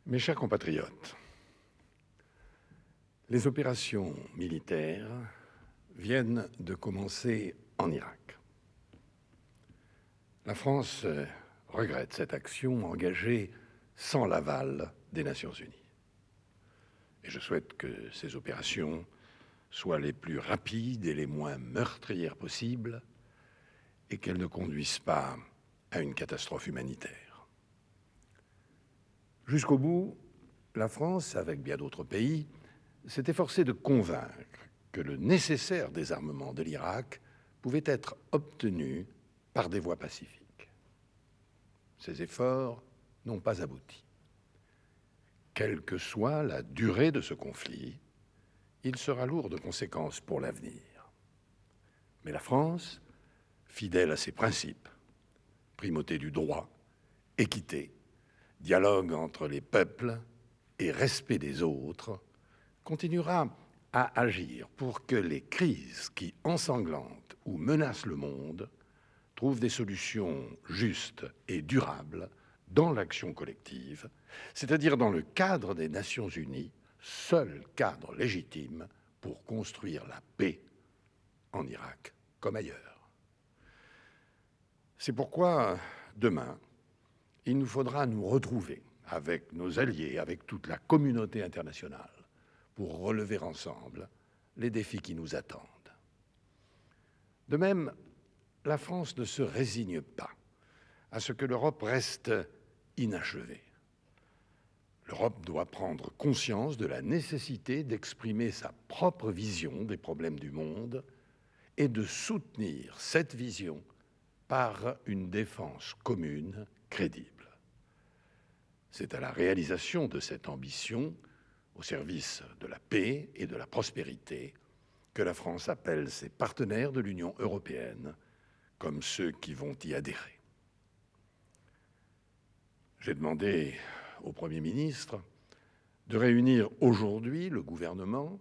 Mes chers compatriotes, les opérations militaires viennent de commencer en Irak. La France regrette cette action engagée sans l'aval des Nations Unies. Et je souhaite que ces opérations soient les plus rapides et les moins meurtrières possibles et qu'elles ne conduisent pas à une catastrophe humanitaire. Jusqu'au bout, la France, avec bien d'autres pays, s'est efforcée de convaincre que le nécessaire désarmement de l'Irak pouvait être obtenu par des voies pacifiques. Ces efforts n'ont pas abouti. Quelle que soit la durée de ce conflit, il sera lourd de conséquences pour l'avenir. Mais la France, fidèle à ses principes, primauté du droit, équité, dialogue entre les peuples et respect des autres, continuera à agir pour que les crises qui ensanglantent ou menacent le monde trouvent des solutions justes et durables dans l'action collective, c'est-à-dire dans le cadre des Nations Unies, seul cadre légitime pour construire la paix en Irak comme ailleurs. C'est pourquoi, demain, il nous faudra nous retrouver avec nos alliés, avec toute la communauté internationale, pour relever ensemble les défis qui nous attendent. De même, la France ne se résigne pas à ce que l'Europe reste inachevée. L'Europe doit prendre conscience de la nécessité d'exprimer sa propre vision des problèmes du monde et de soutenir cette vision par une défense commune crédible. C'est à la réalisation de cette ambition, au service de la paix et de la prospérité, que la France appelle ses partenaires de l'Union européenne, comme ceux qui vont y adhérer. J'ai demandé au Premier ministre de réunir aujourd'hui le gouvernement.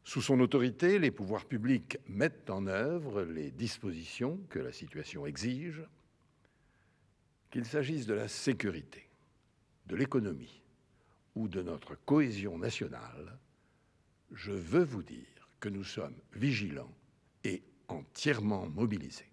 Sous son autorité, les pouvoirs publics mettent en œuvre les dispositions que la situation exige, qu'il s'agisse de la sécurité, de l'économie ou de notre cohésion nationale. Je veux vous dire que nous sommes vigilants et entièrement mobilisés.